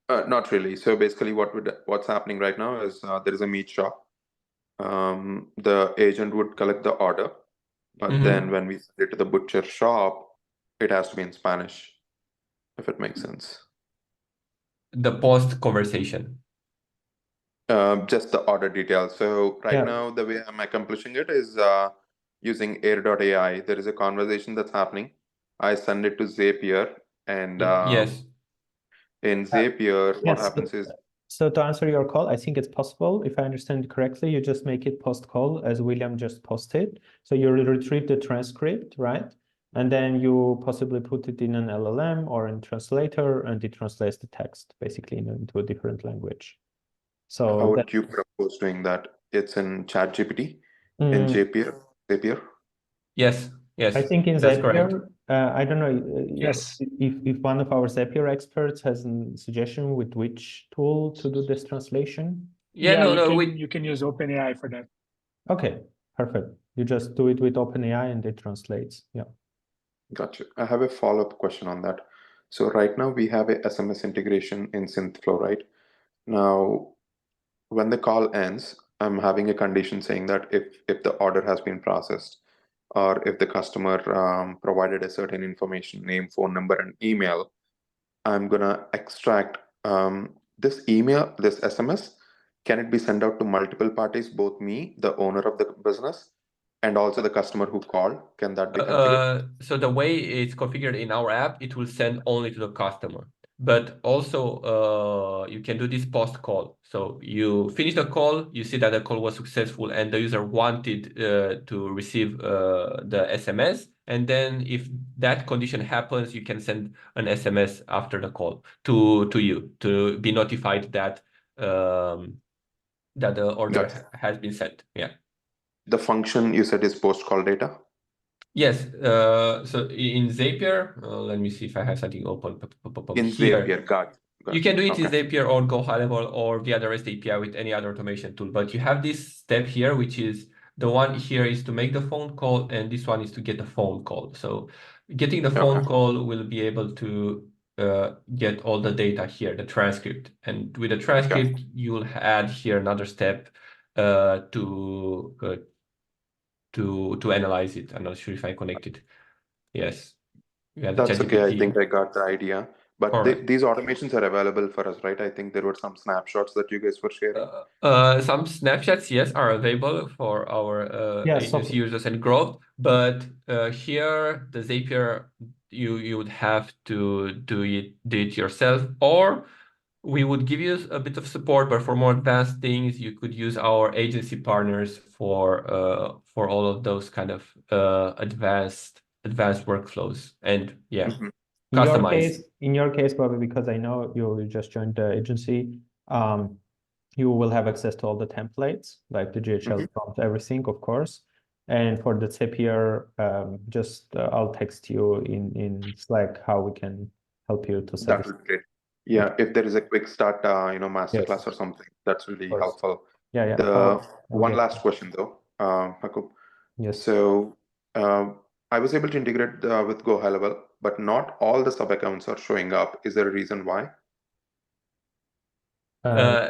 Not really. So basically what's happening right now is there is a meat shop. The agent would collect the order, but then when we send it to the butcher shop, it has to be in Spanish, if it makes sense. The post conversation. Just the order details. So right now, the way I'm accomplishing it is using air.ai. There is a conversation that's happening. I send it to Zapier, and Yes. in Zapier, what Yes. happens is, So to answer your call, I think it's possible. If I understand correctly, you just make it post call as William just posted. So you retrieve the transcript, right? And then you possibly put it in an LLM or in translator, and it translates the text basically into a different language. So how would you propose doing that? It's in ChatGPT, in Zapier? Yes. I think in that's correct. Zapier, I don't know Yes. if one of our Zapier experts has a suggestion with which tool to do this translation. You can use OpenAI for that. Okay, perfect. You just do it with OpenAI and it translates. Yeah. Gotcha. I have a follow-up question on that. So right now we have a SMS integration in SynthFlow, right? Now, when the call ends, I'm having a condition saying that if the order has been processed, or if the customer provided a certain information, name, phone number, and email, I'm gonna extract this email, this SMS. Can it be sent out to multiple parties, both me, the owner of the business, and also the customer who called? Can that be configured? So the way it's configured in our app, it will send only to the customer. But also, you can do this post call. So you finish the call, you see that the call was successful, and the user wanted to receive the SMS. And then, if that condition happens, you can send an SMS after the call to you to be notified that that the order has been sent. Yeah. The function you said is post call data? Yes. So in Zapier, let me see if I have something open. In Here. Zapier, got You can do it in Zapier or GoHighLevel or via the REST API with any other automation tool. But you have this step here, which is the one here is to make the phone call, and this one is to get the phone call. So getting the phone call will be able to get all the data here, the transcript. And with the transcript, you will add here another step to analyze it. I'm not sure if I connected. Yes. That's okay. I think I got the idea. But these automations are available for us, right? I think there were some snapshots that you guys were sharing. Some snapshots, yes, are available for our agency users and growth. But here, the Zapier, you would have to do it yourself, or we would give you a bit of support. But for more advanced things, you could use our agency partners for all of those kind of advanced workflows. And yeah. In your case, Bobby, because I know you just joined the agency, you will have access to all the templates, like the GHL prompt, everything, of course. And for the Zapier, I'll text you in Slack how we can help you to set that would be great. Yeah, if there is a quick start, masterclass or something, that's really helpful. Yeah. The one last question though, Jakub. Yes. So I was able to integrate with GoHighLevel, but not all the sub accounts are showing up. Is there a reason why?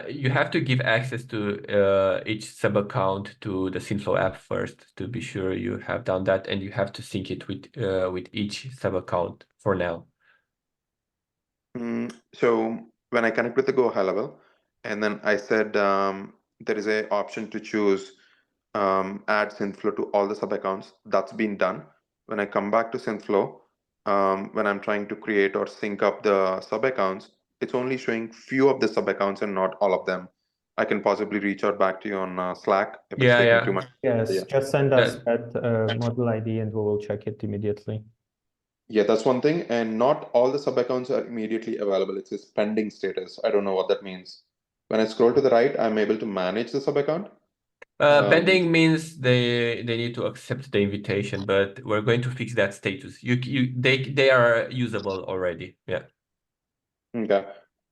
You have to give access to each sub account to the SYNTHFLOW app first to be sure you have done that, and you have to sync it with each sub account for now. So when I connect with the GoHighLevel, and then I said there is a option to choose add SYNTHFLOW to all the sub accounts. That's been done. When I come back to SYNTHFLOW, when I'm trying to create or sync up the sub accounts, it's only showing few of the sub accounts and not all of them. I can possibly reach out back to you on Slack if it's taking too much. Yes, Yeah. just send us that module ID and we will check it immediately. Yeah, that's one thing. And not all the sub accounts are immediately available. It says pending status. I don't know what that means. When I scroll to the right, I'm able to manage the sub account. Pending means they need to accept the invitation, but we're going to fix that status. They are usable already. Yeah. Okay.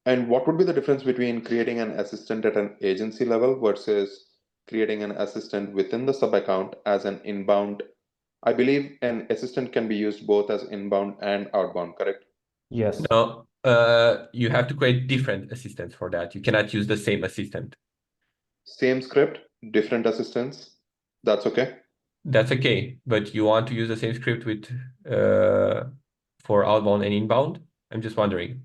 And what would be the difference between creating an assistant at an agency level versus creating an assistant within the sub account as an inbound? I believe an assistant can be used both as inbound and outbound, correct? Yes. No, you have to create different assistants for that. You cannot use the same assistant. Same script, different assistants. That's okay. That's okay, but you want to use the same script with for outbound and inbound? I'm just wondering.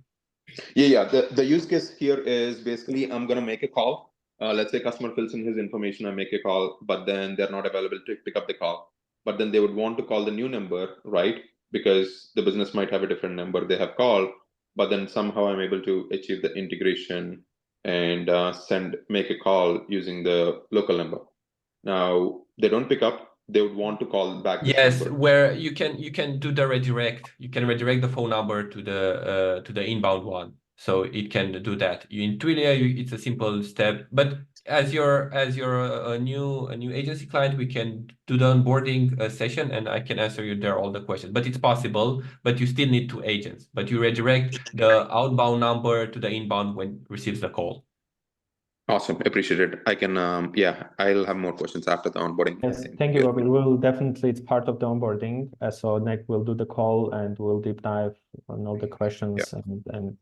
Yeah. The use case here is basically I'm gonna make a call. Let's say customer fills in his information, I make a call, but then they're not available to pick up the call. But then they would want to call the new number, right? Because the business might have a different number they have called, but then somehow I'm able to achieve the integration and make a call using the local number. Now they don't pick up, they would want to call back this Yes, number. where you can do the redirect. You can redirect the phone number to the inbound one, so it can do that. In Twilio, it's a simple step. But as you're a new agency client, we can do the onboarding session, and I can answer you there all the questions. But it's possible. But you still need 2 agents. But you redirect the outbound number to the inbound when it receives the call. Awesome, appreciate it. I can I'll have more questions after the onboarding. Yes, thank you, Robin. We'll definitely, it's part of the onboarding. So Nick will do the call and we'll deep dive on all the questions and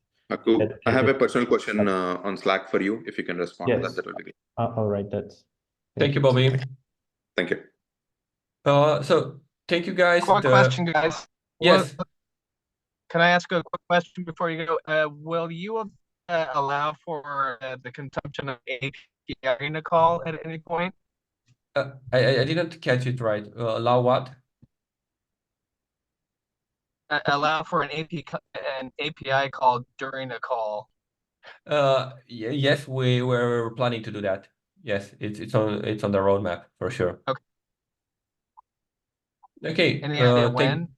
Cool. I have a dedicated- personal question on Slack for you. If you can respond to Yes. that will be great. I'll write that. Thank you, Bobby. Thank you. So thank you, guys. Quick question, guys. Yes. Can I ask a quick question before you go? Will you allow for the consumption of API in a call at any point? I didn't catch it right. Allow what? Allow for an API call during a call. Yes, we were planning to do that. Yes, it's on the roadmap for sure. Okay. Okay. Any idea when?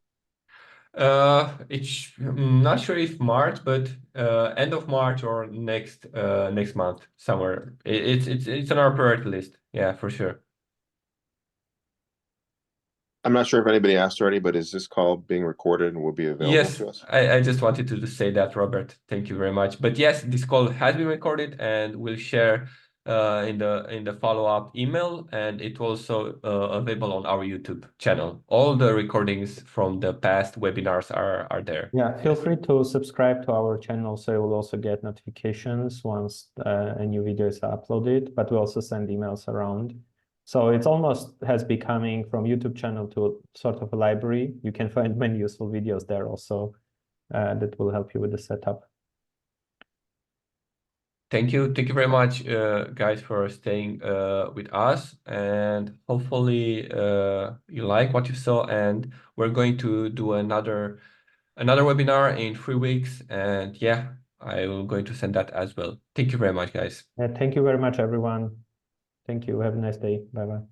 It's not sure if March, but end of March or next month somewhere. It's on our priority list. Yeah, for sure. I'm not sure if anybody asked already, but is this call being recorded and will be available Yes, to us? I just wanted to say that, Robert. Thank you very much. But yes, this call has been recorded and we'll share in the follow-up email, and it's also available on our YouTube channel. All the recordings from the past webinars are there. Yeah, feel free to subscribe to our channel so you will also get notifications once a new video is uploaded, but we also send emails around. So it's almost has becoming from YouTube channel to sort of a library. You can find many useful videos there also that will help you with the setup. Thank you very much, guys, for staying with us, and hopefully you like what you saw. And we're going to do another webinar in 3 weeks, and yeah, I'm going to send that as well. Thank you very much, guys. Thank you very much, everyone. Thank you. Have a nice day. Bye-bye.